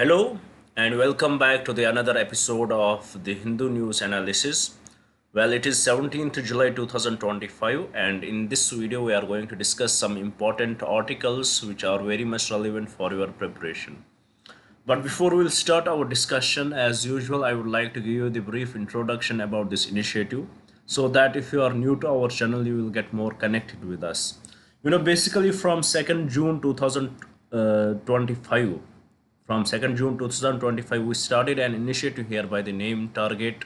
Hello and welcome back to the another episode of the Hindu News Analysis. Well, it is 17th July 2025 and in this video we are going to discuss some important articles which are very much relevant for your preparation. But before we'll start our discussion, as usual, I would like to give you the brief introduction about this initiative so that if you are new to our channel, you will get more connected with us. Basically from 2nd June 2025, from 2nd June 2025, we started an initiative here by the name Target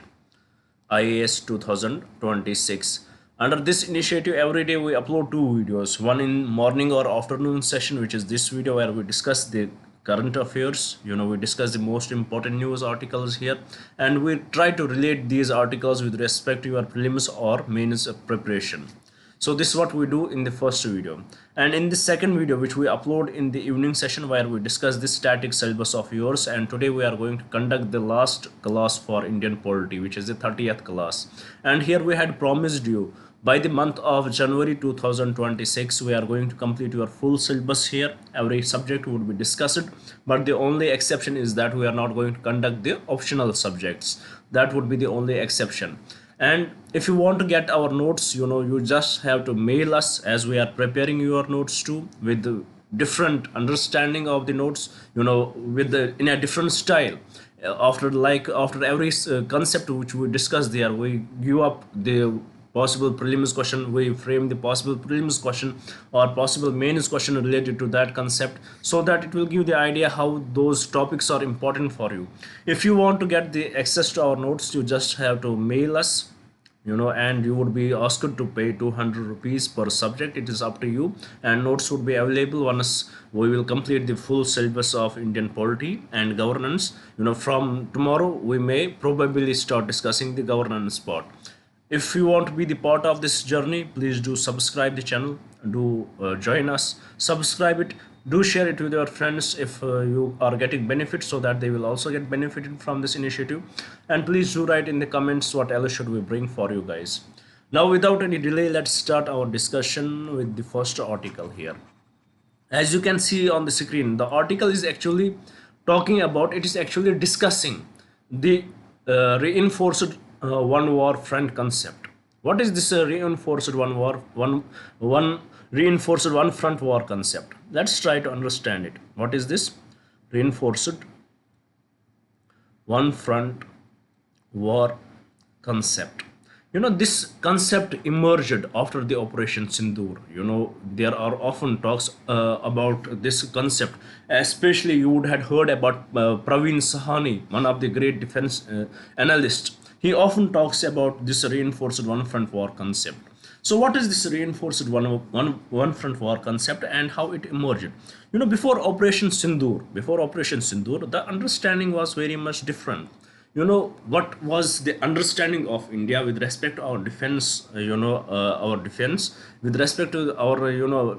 IAS 2026. Under this initiative, every day we upload two videos, one in morning or afternoon session, which is this video where we discuss the current affairs. We discuss the most important news articles here, and we try to relate these articles with respect to your prelims or mains preparation. So this is what we do in the first video, and in the second video which we upload in the evening session where we discuss the static syllabus of yours. And today we are going to conduct the last class for Indian polity, which is the 30th class. And here we had promised you by the month of January 2026 we are going to complete your full syllabus here. Every subject would be discussed, but the only exception is that we are not going to conduct the optional subjects. That would be the only exception. And if you want to get our notes, you just have to mail us, as we are preparing your notes too with the different understanding of the notes, with the in a different style. After every concept which we discuss there, we give up the possible prelims question, we frame the possible prelims question or possible mains question related to that concept, so that it will give the idea how those topics are important for you. If you want to get the access to our notes, you just have to mail us, and you would be asked to pay 200 rupees per subject. It is up to you, and notes would be available once we will complete the full syllabus of Indian polity and governance. From tomorrow we may probably start discussing the governance part. If you want to be the part of this journey, please do subscribe the channel, do join us, subscribe it, do share it with your friends if you are getting benefits, so that they will also get benefited from this initiative. And please do write in the comments what else should we bring for you guys. Now without any delay, let's start our discussion with the first article here. As you can see on the screen, the article is actually discussing the reinforced one war front concept. What is this reinforced one reinforced one front war concept? Let's try to understand it. What is this reinforced one front war concept? This concept emerged after the Operation Sindoor. There are often talks about this concept. Especially you would have heard about Praveen Sahani, one of the great defense analysts. He often talks about this reinforced one front war concept. So what is this reinforced one front war concept and how it emerged? Before Operation Sindoor, the understanding was very much different. What was the understanding of India with respect to our defense, our defense, with respect to our,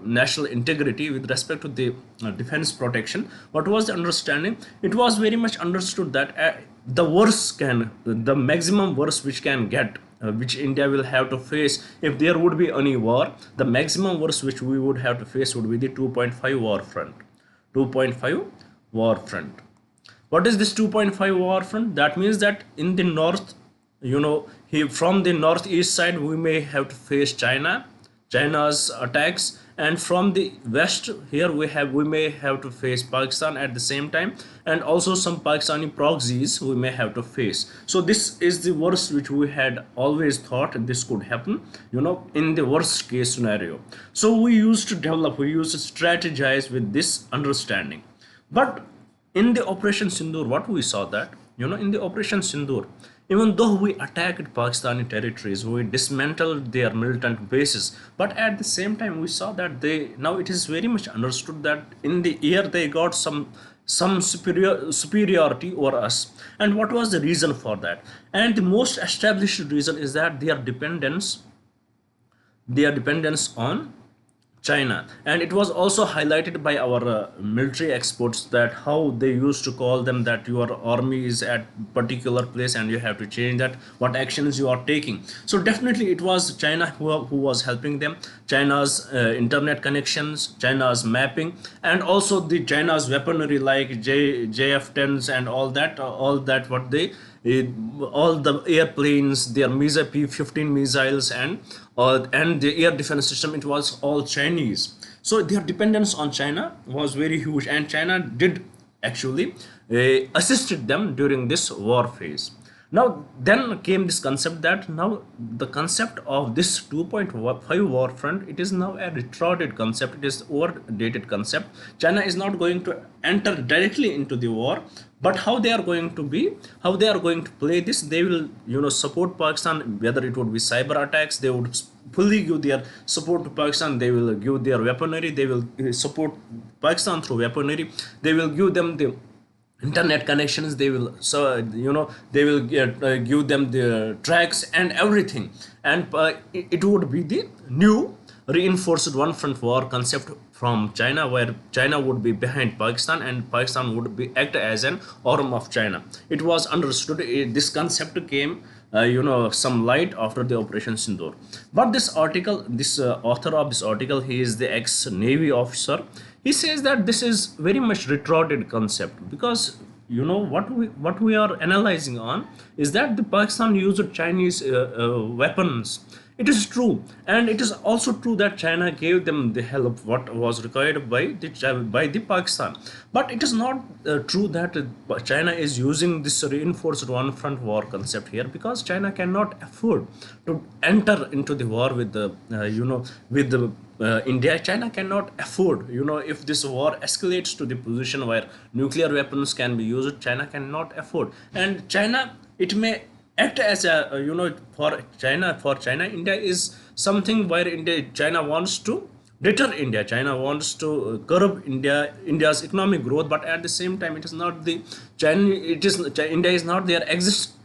national integrity, with respect to the defense protection. What was the understanding? It was very much understood that the maximum worst which can get, which India will have to face if there would be any war, the maximum worst which we would have to face would be the 2.5 war front. 2.5 war front. What is this 2.5 war front? That means that in the north, from the northeast side, we may have to face China's attacks, and from the west here we may have to face Pakistan at the same time, and also some Pakistani proxies we may have to face. So this is the worst which we had always thought this could happen, in the worst case scenario. So we used to strategize with this understanding. But in the Operation Sindoor, what we saw that, in the Operation Sindoor, even though we attacked Pakistani territories, we dismantled their militant bases, but at the same time we saw that now it is very much understood that in the air they got some superiority over us. And what was the reason for that? And the most established reason is that their dependence on China, and it was also highlighted by our military experts that how they used to call them that your army is at particular place and you have to change that, what actions you are taking. So definitely it was China who was helping them. China's internet connections, China's mapping, and also the China's weaponry like JF-10s and all that what they it, all the airplanes, their missile P-15 missiles, and the air defense system, it was all Chinese. So their dependence on China was very huge, and China did actually assisted them during this war phase. Now then came this concept that now the concept of this 2.5 war front, it is now a retarded concept, it is overdated concept. China is not going to enter directly into the war, but how they are going to play this, they will support Pakistan, whether it would be cyber attacks, they would fully give their support to Pakistan, they will give their weaponry, they will support Pakistan through weaponry, they will give them the internet connections, they will they will give them the tracks and everything, and it would be the new reinforced one front war concept from China, where China would be behind Pakistan and Pakistan would be act as an arm of China. It was understood, this concept came some light after the Operation Sindoor. But this article, this author of this article, he is the ex-Navy officer. He says that this is very much retarded concept, because what we are analyzing on is that the Pakistan used Chinese weapons. It is true, and it is also true that China gave them the help what was required by the Pakistan. But it is not true that China is using this reinforced one front war concept here, because China cannot afford to enter into the war with the with the India. China cannot afford, if this war escalates to the position where nuclear weapons can be used, China cannot afford. And China, it may act as a for China, India is something where China wants to deter India, China wants to curb India's economic growth, but at the same time it is not the China, India is not their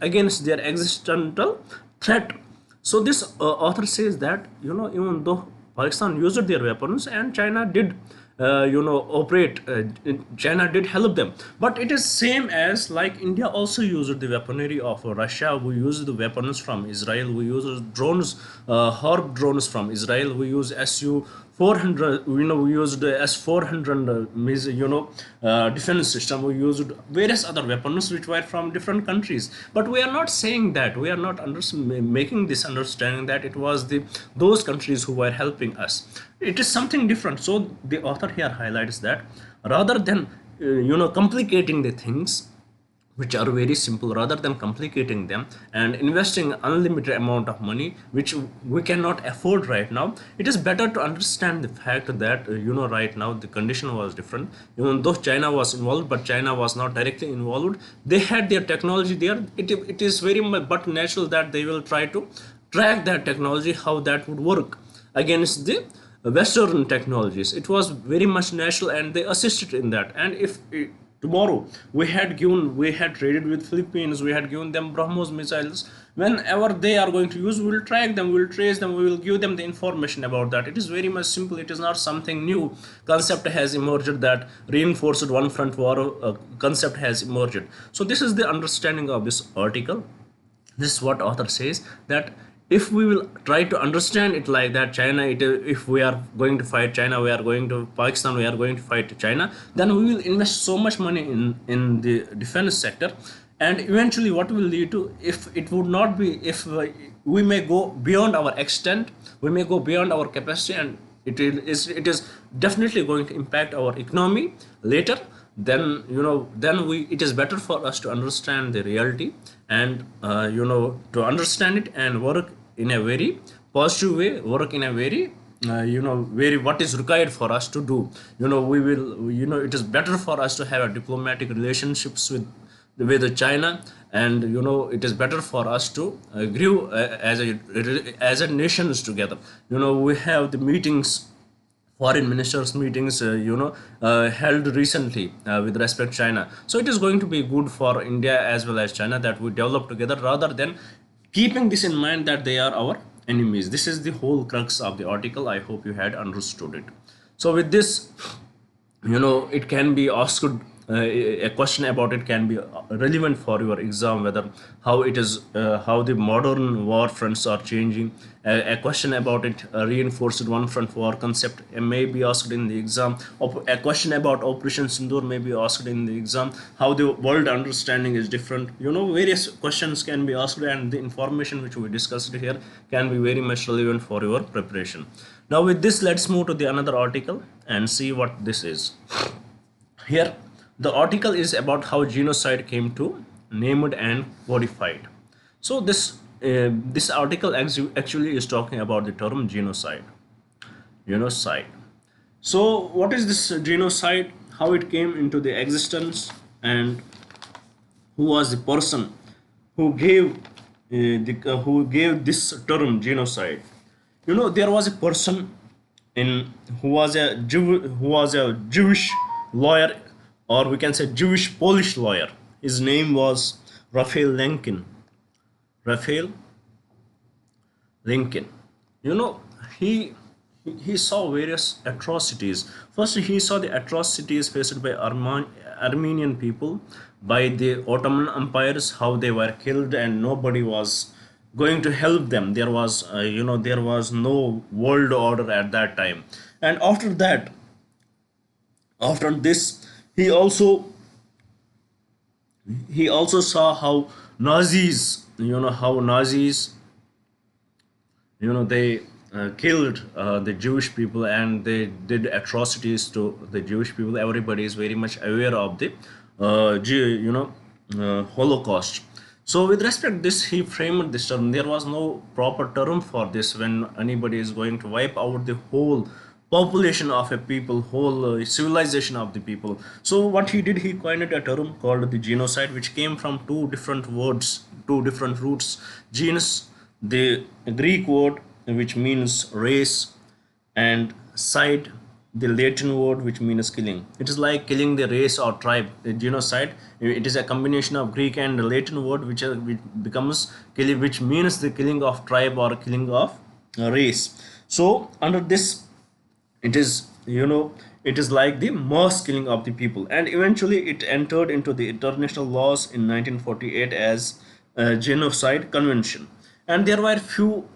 against their existential threat. So this author says that even though Pakistan used their weapons and China did operate, China did help them, but it is same as like India also used the weaponry of Russia, we used the weapons from Israel, we used drones, Harp drones from Israel, we use Su-400, we used S-400 defense system, we used various other weapons which were from different countries. But we are not saying that, we are not making this understanding that it was those countries who were helping us. It is something different. So the author here highlights that rather than complicating the things which are very simple, rather than complicating them and investing unlimited amount of money which we cannot afford right now, it is better to understand the fact that right now the condition was different. Even though China was involved, but China was not directly involved, they had their technology there. It is very much but natural that they will try to track that technology, how that would work against the Western technologies. It was very much natural, and they assisted in that. And if tomorrow we had traded with Philippines, we had given them BrahMos missiles, whenever they are going to use, we will track them, we will trace them, we will give them the information about that. It is very much simple, it is not something new. Concept has emerged, that reinforced one front war concept has emerged. So this is the understanding of this article. This is what author says, that if we will try to understand it like that, China, if we are going to fight China, we are going to Pakistan, we are going to fight China, then we will invest so much money in the defense sector, and eventually what will lead to, if it would not be, if we may go beyond our extent, we may go beyond our capacity, and it is definitely going to impact our economy later. Then it is better for us to understand the reality, and to understand it and work in a very positive way, work in a very very what is required for us to do. We will, it is better for us to have a diplomatic relationships with China, and it is better for us to grow as a nations together. We have the meetings, foreign ministers meetings held recently with respect to China. So it is going to be good for India as well as China that we develop together, rather than keeping this in mind that they are our enemies. This is the whole crux of the article. I hope you had understood it. So with this, it can be asked, a question about it can be relevant for your exam, whether how it is, how the modern war fronts are changing. A question about it, reinforced one front war concept, may be asked in the exam. A question about Operation Sindoor may be asked in the exam, how the world understanding is different. Various questions can be asked, and the information which we discussed here can be very much relevant for your preparation. Now with this, let's move to the another article and see what this is. Here, the article is about how genocide came to named and codified. So this article actually is talking about the term genocide. Genocide. So what is this genocide? How it came into the existence, and who was the person who gave who gave this term genocide? There was a person in who was a Jewish lawyer, or we can say Jewish Polish lawyer. His name was Raphael Lemkin. Raphael Lemkin. He he saw various atrocities. First, he saw the atrocities faced by Armenian people by the Ottoman empires, how they were killed, and nobody was going to help them. There was, there was no world order at that time. And after this, he also saw how Nazis, they killed the Jewish people, and they did atrocities to the Jewish people. Everybody is very much aware of the Holocaust. So with respect to this, he framed this term. There was no proper term for this when anybody is going to wipe out the whole population of a people, whole civilization of the people. So what he did, he coined a term called the genocide, which came from two different words, two different roots. Genus, the Greek word which means race, and side, the Latin word which means killing. It is like killing the race or tribe. The genocide, it is a combination of Greek and Latin word which becomes killing, which means the killing of tribe or killing of race. So under this, it is it is like the mass killing of the people, and eventually it entered into the international laws in 1948 as a genocide convention. And there were few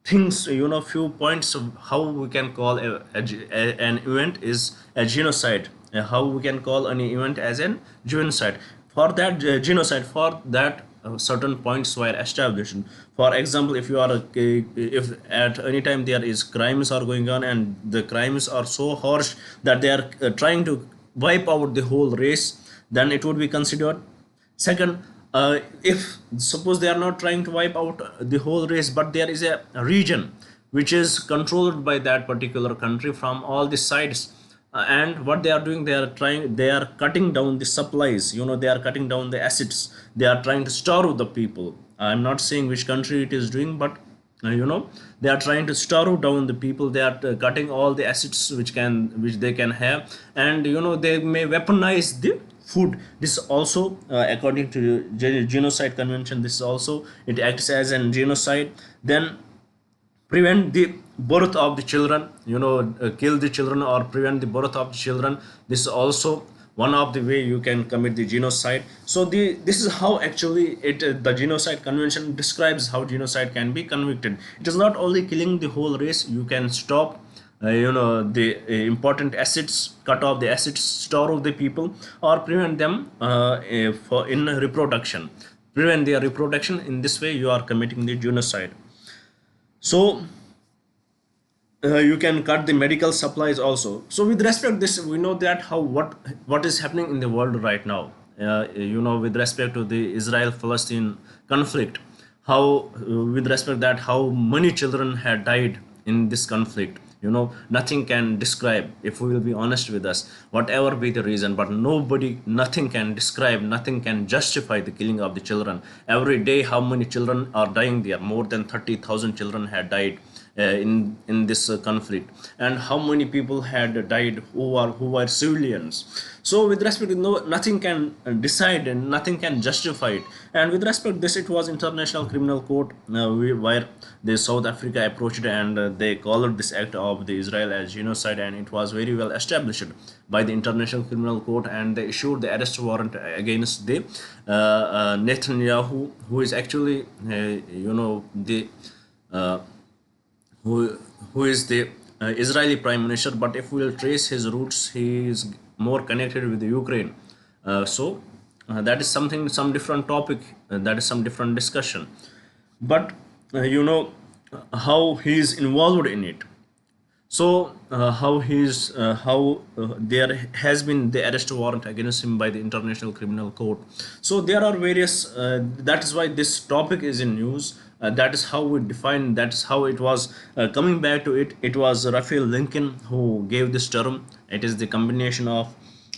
things, few points of how we can call an event is a genocide, how we can call an event as an genocide. For that genocide, for that certain points were established. For example, if you are if at any time there is crimes are going on, and the crimes are so harsh that they are trying to wipe out the whole race, then it would be considered. Second, if suppose they are not trying to wipe out the whole race, but there is a region which is controlled by that particular country from all the sides, and what they are doing, they are cutting down the supplies, they are cutting down the assets, they are trying to starve the people. I'm not saying which country it is doing, but they are trying to starve down the people. They are cutting all the assets which they can have, and they may weaponize the food. This also according to genocide convention, this is also, it acts as a genocide. Then prevent the birth of the children, kill the children or prevent the birth of the children. This is also one of the way you can commit the genocide. So this is how actually the genocide convention describes how genocide can be convicted. It is not only killing the whole race. You can stop the important assets, cut off the assets, starve the people, or prevent them in reproduction, prevent their reproduction. In this way you are committing the genocide. So you can cut the medical supplies also. So with respect to this, we know that how what is happening in the world right now, with respect to the Israel-Palestine conflict, how with respect that how many children had died in this conflict. Nothing can describe, if we will be honest with us, whatever be the reason, but nothing can describe, nothing can justify the killing of the children. Every day how many children are dying there? More than 30,000 children had died. in this conflict, and how many people had died who were civilians. So with respect to, no, nothing can decide and nothing can justify it. And with respect to this, it was International Criminal Court where the South Africa approached, and they called this act of the Israel as genocide, and it was very well established by the International Criminal Court, and they issued the arrest warrant against the Netanyahu, who is actually the uh, who is the Israeli Prime Minister. But if we will trace his roots, he is more connected with the Ukraine. That is some different topic. That is some different discussion. But how he is involved in it. So there has been the arrest warrant against him by the International Criminal Court. So there are various. That is why this topic is in news. That is how we define. That's how it was. Coming back to it, it was Raphael Lincoln who gave this term. It is the combination of.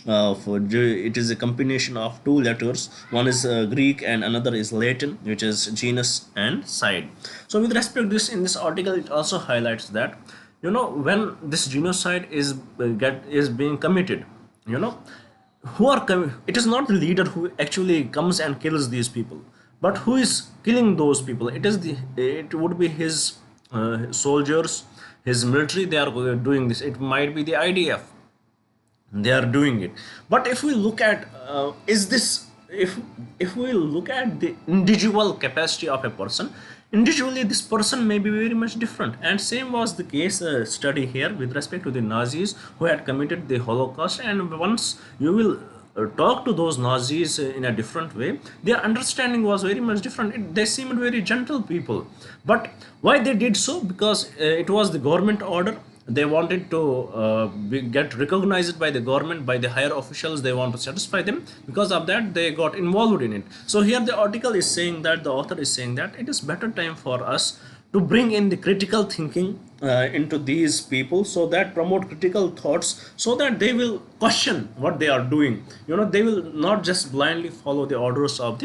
It is a combination of two letters. One is Greek and another is Latin, which is genus and side. So with respect to this, in this article, it also highlights that when this genocide is being committed, it is not the leader who actually comes and kills these people, but who is killing those people. It would be his soldiers, his military. They are doing this. It might be the IDF, they are doing it. But if we look at is this if we look at the individual capacity of a person, individually this person may be very much different. And same was the case study here with respect to the Nazis who had committed the Holocaust. And once you will talk to those Nazis in a different way, their understanding was very much different. They seemed very gentle people. But why they did so? Because it was the government order. They wanted to get recognized by the government, by the higher officials. They want to satisfy them. Because of that, they got involved in it. So here the article is saying that, the author is saying that it is better time for us to bring in the critical thinking into these people, so that promote critical thoughts, so that they will question what they are doing. They will not just blindly follow the orders of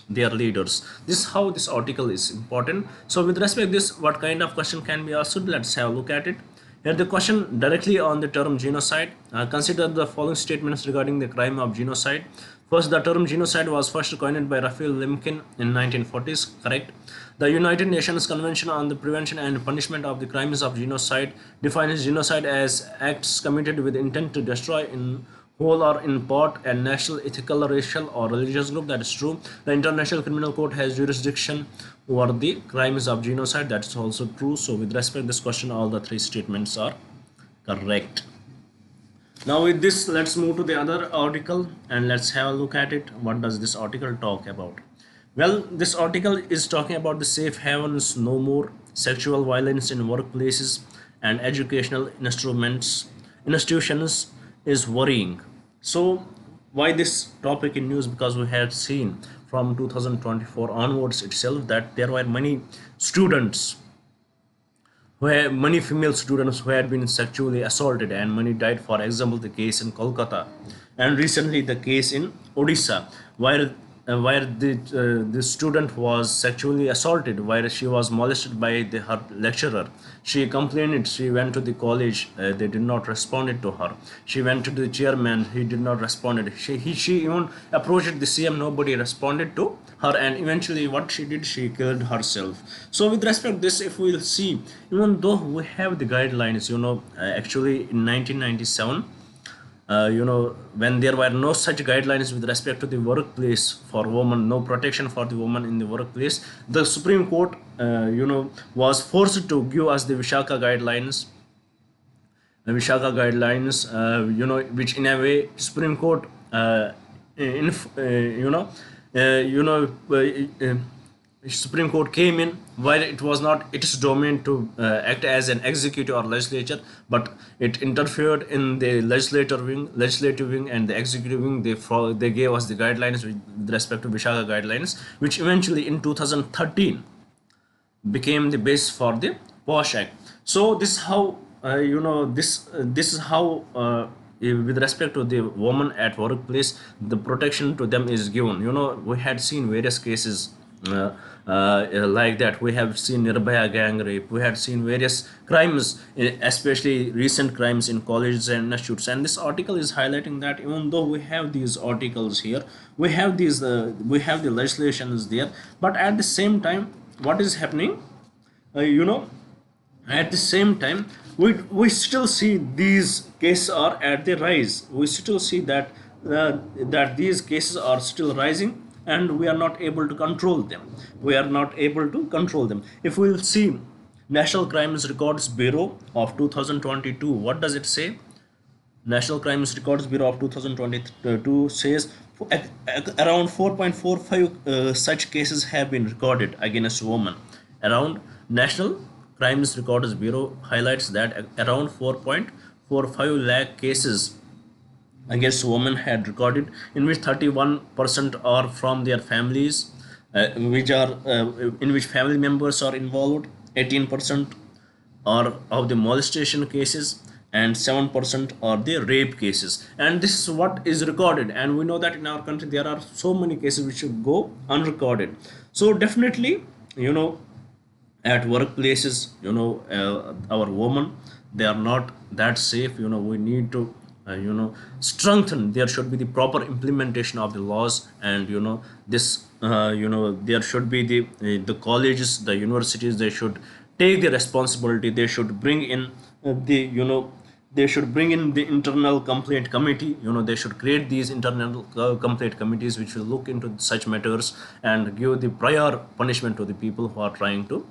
their leaders. This is how this article is important. So with respect to this, what kind of question can be asked? Let's have a look at it. Here the question directly on the term genocide. Consider the following statements regarding the crime of genocide. First, the term genocide was first coined by Raphael Lemkin in 1940s. Correct. The United Nations Convention on the Prevention and Punishment of the Crimes of Genocide defines genocide as acts committed with intent to destroy in whole or in part a national, ethical, racial, or religious group. That is true. The International Criminal Court has jurisdiction over the crimes of genocide. That is also true. So with respect to this question, all the three statements are correct. Now with this, let's move to the other article and let's have a look at it. What does this article talk about? Well, this article is talking about the safe havens, no more sexual violence in workplaces and educational institutions is worrying. So why this topic in news? Because we had seen from 2024 onwards itself that there were many students many female students who had been sexually assaulted, and many died. For example, the case in Kolkata, and recently the case in Odisha, where the student was sexually assaulted, where she was molested by her lecturer. She complained. She went to the college. They did not respond to her. She went to the chairman. He did not respond. She even approached the CM. Nobody responded to her, and eventually what she did, she killed herself. So with respect to this, if we will see, even though we have the guidelines, actually in 1997, when there were no such guidelines with respect to the workplace for women, no protection for the woman in the workplace, the Supreme Court was forced to give us the Vishaka guidelines, which in a way Supreme Court Supreme Court came in while it was not its domain to act as an executive or legislature, but it interfered in the legislative wing and the executive wing. They gave us the guidelines with respect to Vishaka guidelines, which eventually in 2013 became the base for the POSH Act. So this is how this is how with respect to the woman at workplace, the protection to them is given. We had seen various cases uh, like that. We have seen Nirbhaya gang rape. We had seen various crimes, especially recent crimes in colleges and institutes. And this article is highlighting that even though we have these articles here, we have the legislations there, but at the same time, what is happening? You know, at the same time, we still see these cases are at the rise. We still see that that these cases are still rising, and we are not able to control them. We are not able to control them. If we will see National Crimes Records Bureau of 2022, what does it say? National Crimes Records Bureau of 2022 says around 4.45 such cases have been recorded against women. Around National Crimes Records Bureau highlights that around 4.45 lakh cases against women had recorded, in which 31% are from their families, in which family members are involved. 18% are of the molestation cases, and 7% are the rape cases. And this is what is recorded, and we know that in our country there are so many cases which should go unrecorded. So definitely, you know, at workplaces, our women, they are not that safe. We need to strengthen. There should be the proper implementation of the laws, and this there should be the colleges, the universities, they should take the responsibility. They should bring in they should bring in the internal complaint committee. They should create these internal complaint committees which will look into such matters and give the prior punishment to the people who are trying to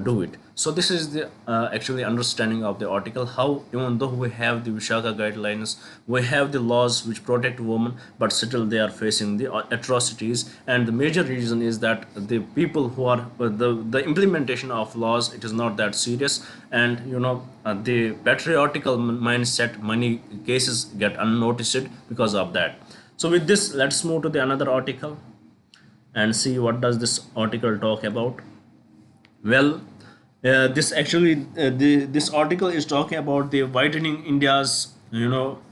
do it. So this is the actually understanding of the article, how even though we have the Vishaka guidelines, we have the laws which protect women, but still they are facing the atrocities. And the major reason is that the people who are the implementation of laws, it is not that serious. And the patriotical mindset, many cases get unnoticed because of that. So with this, let's move to the another article and see what does this article talk about. Well, this actually this article is talking about the widening India's India's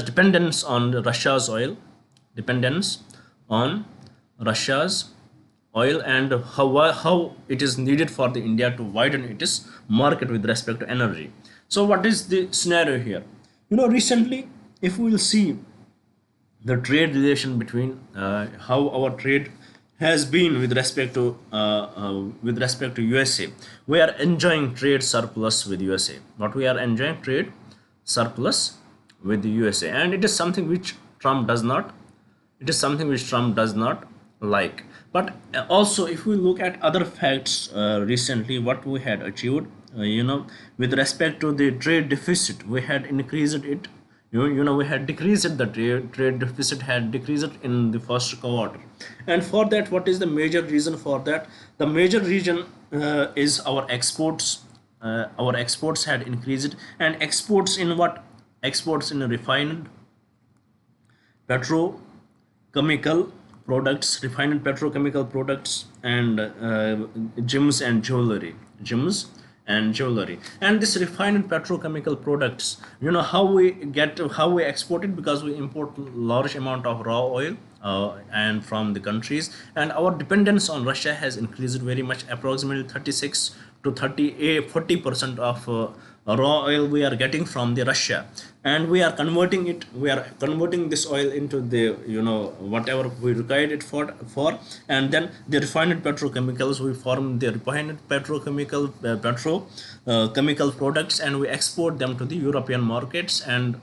dependence on Russia's oil, dependence on Russia's oil, and how it is needed for the India to widen its market with respect to energy. So what is the scenario here? Recently, if we will see the trade relation between how our trade has been with respect to USA. We are enjoying trade surplus with USA. But we are enjoying trade surplus with the USA, and it is something which Trump does not. It is something which Trump does not like. But also, if we look at other facts recently, what we had achieved, with respect to the trade deficit, we had increased it. We had decreased the trade deficit had decreased in the first quarter. And for that, what is the major reason for that? The major reason is our exports. Our exports had increased, and exports in what? Exports in refined petrochemical products, refined petrochemical products, and gems and jewelry. Gems and jewelry. And this refined petrochemical products, how we export it, because we import large amount of raw oil and from the countries, and our dependence on Russia has increased very much. Approximately 36 to 40% of raw oil we are getting from the Russia, and we are converting this oil into the whatever we required it for. And then the refined petrochemicals, we form the refined petrochemical chemical products, and we export them to the European markets. And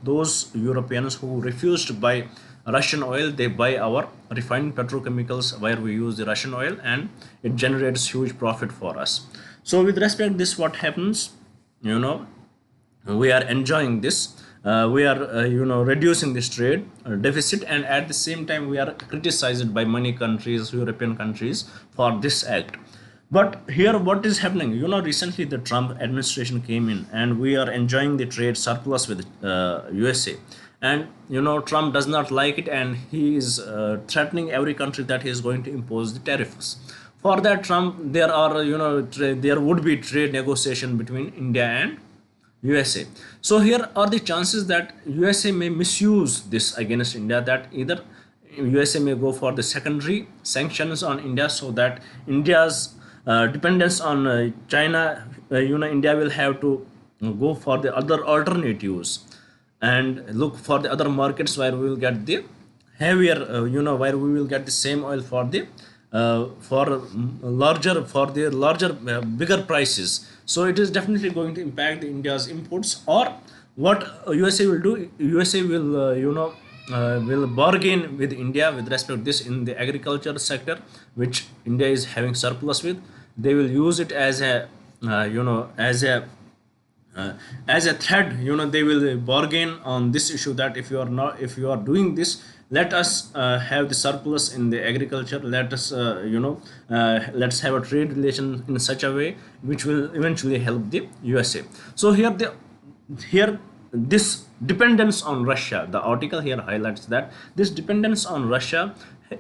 those Europeans who refuse to buy Russian oil, they buy our refined petrochemicals where we use the Russian oil, and it generates huge profit for us. So with respect to this, what happens? We are enjoying this. We are reducing this trade deficit, and at the same time we are criticized by many countries, European countries, for this act. But here what is happening? Recently the Trump administration came in, and we are enjoying the trade surplus with USA. And Trump does not like it, and he is threatening every country that he is going to impose the tariffs. For that, Trump, there are there would be trade negotiation between India and USA. So here are the chances that USA may misuse this against India, that either USA may go for the secondary sanctions on India, so that India's dependence on China, India will have to go for the other alternatives and look for the other markets where we will get the heavier, where we will get the same oil for the bigger prices. So it is definitely going to impact the India's imports. Or what USA will do, USA will will bargain with India with respect to this in the agriculture sector, which India is having surplus with. They will use it as a as a thread. They will bargain on this issue, that if you are doing this, let us have the surplus in the agriculture, let us let's have a trade relation in such a way which will eventually help the USA. So here this dependence on Russia, the article here highlights that this dependence on Russia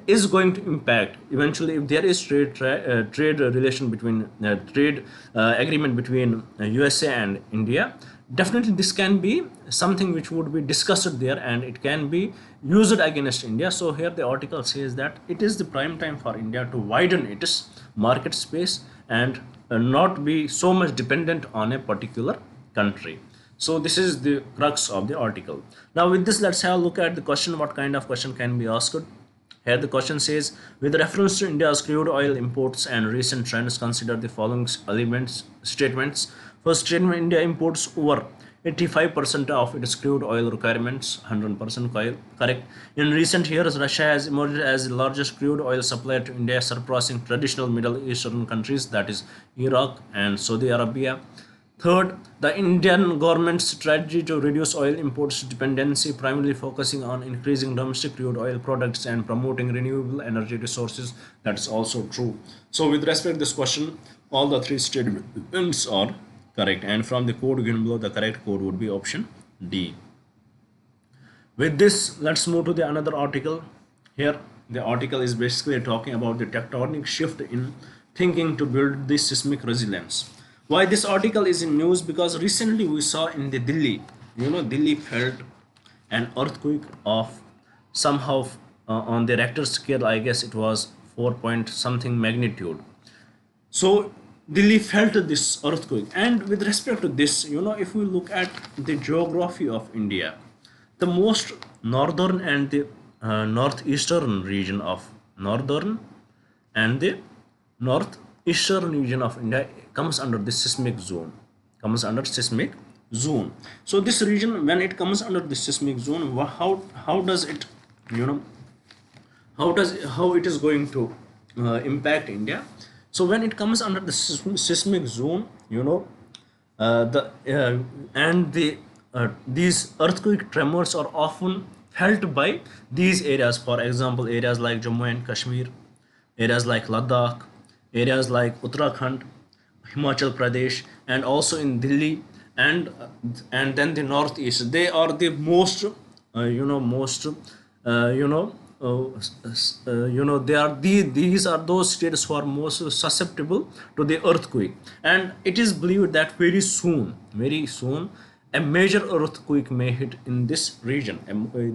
is going to impact eventually, if there is trade relation between trade agreement between USA and India. Definitely this can be something which would be discussed there, and it can be used against India. So here the article says that it is the prime time for India to widen its market space and not be so much dependent on a particular country. So this is the crux of the article. Now with this, let's have a look at the question. What kind of question can be asked? Here the question says, with reference to India's crude oil imports and recent trends, consider the following statements. First statement, India imports over 85% of its crude oil requirements, 100% correct. In recent years, Russia has emerged as the largest crude oil supplier to India, surpassing traditional Middle Eastern countries, that is Iraq and Saudi Arabia. Third, the Indian government's strategy to reduce oil imports dependency, primarily focusing on increasing domestic crude oil products and promoting renewable energy resources. That's also true. So with respect to this question, all the three statements are correct, and from the code given below, the correct code would be option D. With this, let's move to the another article. Here the article is basically talking about the tectonic shift in thinking to build the seismic resilience. Why this article is in news? Because recently we saw in the Delhi, Delhi felt an earthquake of somehow on the Richter scale, I guess it was 4 point something magnitude. So Delhi felt this earthquake, and with respect to this, if we look at the geography of India, the most northern and the northeastern region of northern and the northeastern region of India comes under the seismic zone. So this region, when it comes under the seismic zone, how does it, how it is going to impact India? So when it comes under the seismic zone, these earthquake tremors are often felt by these areas. For example, areas like Jammu and Kashmir, areas like Ladakh, areas like Uttarakhand, Himachal Pradesh, and also in Delhi, and then the northeast. They are the most these are those states who are most susceptible to the earthquake. And it is believed that very soon a major earthquake may hit in this region.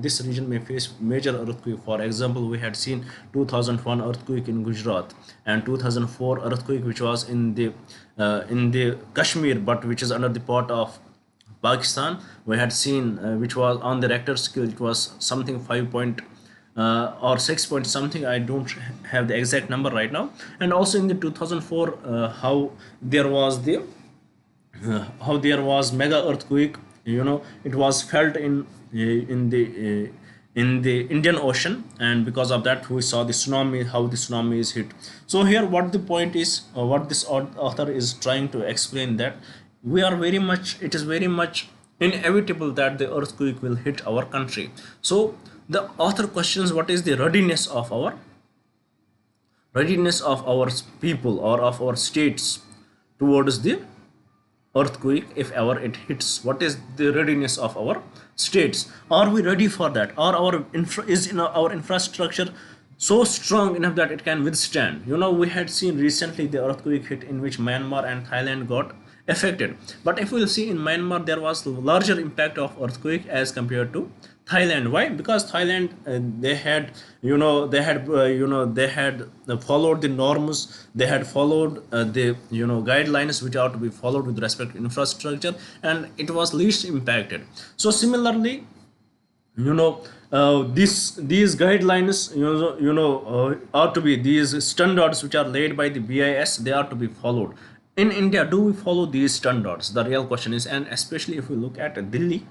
This region may face major earthquake. For example, we had seen 2001 earthquake in Gujarat and 2004 earthquake which was in the Kashmir, but which is under the part of Pakistan. We had seen which was on the Richter scale, it was something 5 point or 6 point something. I don't have the exact number right now. And also in the 2004 how there was mega earthquake. It was felt in the Indian Ocean, and because of that we saw the tsunami, how the tsunami is hit. So here what the point is, what this author is trying to explain, that it is very much inevitable that the earthquake will hit our country. So the author questions, what is the readiness of our people or of our states towards the earthquake if ever it hits? What is the readiness of our states? Are we ready for that? Are our infrastructure so strong enough that it can withstand? We had seen recently the earthquake hit in which Myanmar and Thailand got affected. But if we'll see in Myanmar, there was larger impact of earthquake as compared to Thailand. Why? Because Thailand, they had, they had followed the norms, they had followed the guidelines which are to be followed with respect to infrastructure, and it was least impacted. So similarly, these guidelines, are to be, these standards which are laid by the BIS, they are to be followed. In India, do we follow these standards? The real question is, and especially if we look at Delhi,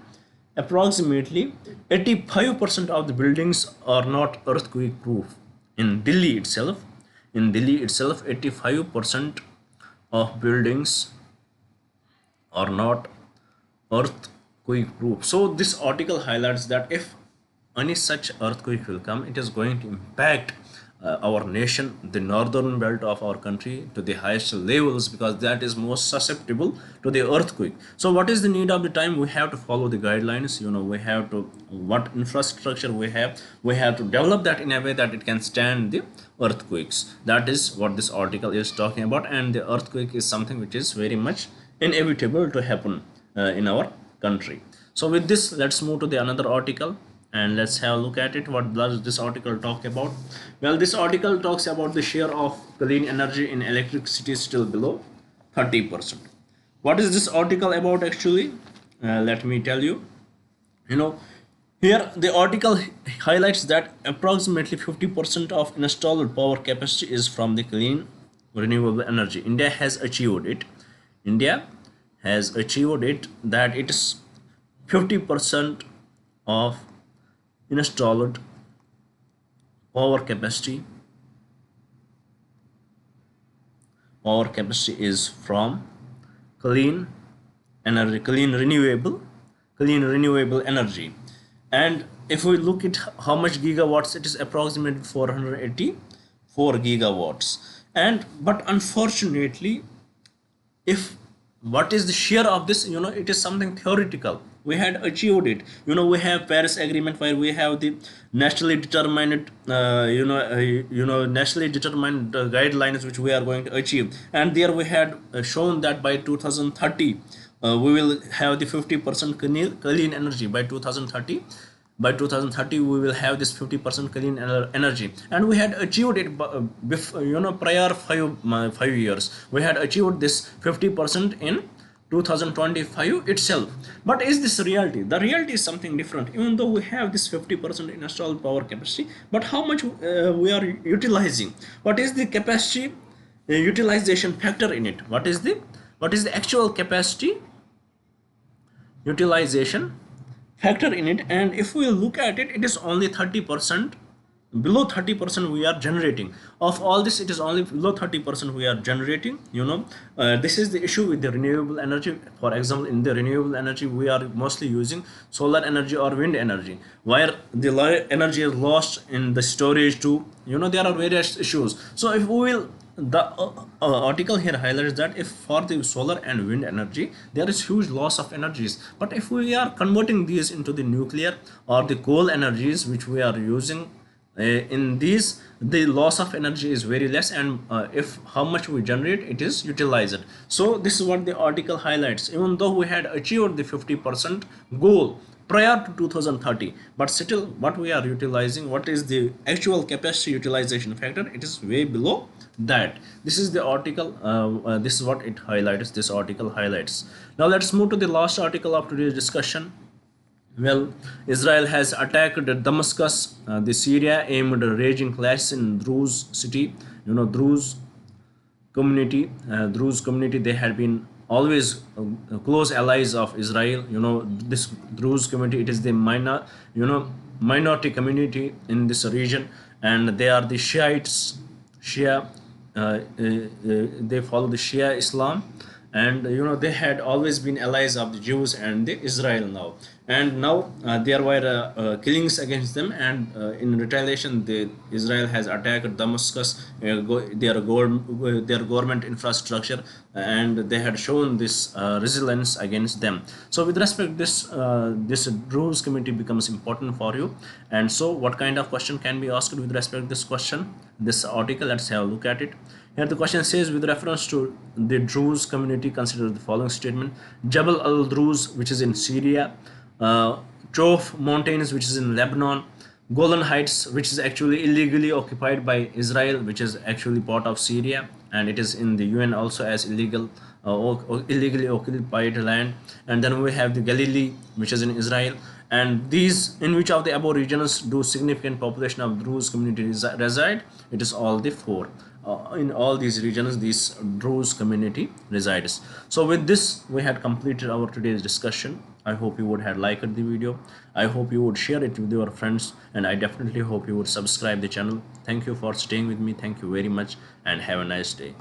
approximately 85% of the buildings are not earthquake proof. In Delhi itself, 85% of buildings are not earthquake proof. So this article highlights that if any such earthquake will come, it is going to impact our nation, the northern belt of our country, to the highest levels, because that is most susceptible to the earthquake. So what is the need of the time? We have to follow the guidelines. We have to, what infrastructure we have to develop that in a way that it can stand the earthquakes. That is what this article is talking about, and the earthquake is something which is very much inevitable to happen in our country. So with this, let's move to the another article and let's have a look at it. What does this article talk about? Well, this article talks about the share of clean energy in electricity still below 30%. What is this article about actually? Let me tell you. Here the article highlights that approximately 50% of installed power capacity is from the clean renewable energy. India has achieved it. That it is 50% of installed power capacity is from clean energy, clean renewable energy. And if we look at how much gigawatts, it is approximately 484 gigawatts. And but unfortunately, if what is the share of this, it is something theoretical. We had achieved it. We have Paris Agreement, where we have the nationally determined guidelines which we are going to achieve, and there we had shown that by 2030 we will have the 50% clean energy. By 2030 we will have this 50% clean energy, and we had achieved it prior 5 years. We had achieved this 50% in 2025 itself. But is this reality? The reality is something different. Even though we have this 50% installed power capacity, but how much we are utilizing? What is the capacity utilization factor in it? What is the actual capacity utilization factor in it? And if we look at it, it is only 30%. Below 30% we are generating. Of all this, it is only below 30% we are generating. This is the issue with the renewable energy. For example, in the renewable energy, we are mostly using solar energy or wind energy, where the energy is lost in the storage too. There are various issues. So if we will, the article here highlights that if for the solar and wind energy, there is huge loss of energies. But if we are converting these into the nuclear or the coal energies which we are using, in these, the loss of energy is very less, and if how much we generate, it is utilized. So this is what the article highlights. Even though we had achieved the 50% goal prior to 2030, but still what we are utilizing, what is the actual capacity utilization factor, it is way below that. This is the article, this is what it highlights, this article highlights. Now let's move to the last article of today's discussion. Well, Israel has attacked Damascus, the Syria, aimed raging clashes in Druze city. Druze community, they had been always close allies of Israel. This Druze community, it is the minority community in this region, and they are the Shiites. They follow the Shia Islam, and they had always been allies of the Jews and the Israel now. And now there were killings against them, and in retaliation, Israel has attacked Damascus, their government infrastructure, and they had shown this resilience against them. So with respect, this Druze community becomes important for you. And so what kind of question can be asked with respect to this question? This article, let's have a look at it. Here the question says, with reference to the Druze community, consider the following statement: Jabal al-Druze, which is in Syria, Chof Mountains, which is in Lebanon, Golan Heights, which is actually illegally occupied by Israel, which is actually part of Syria, and it is in the UN also as illegally occupied land. And then we have the Galilee, which is in Israel. And these, in which of the above regions do significant population of Druze community reside? It is all the four. In all these regions, this Druze community resides. So with this, we had completed our today's discussion. I hope you would have liked the video. I hope you would share it with your friends, and I definitely hope you would subscribe the channel. Thank you for staying with me. Thank you very much, and have a nice day.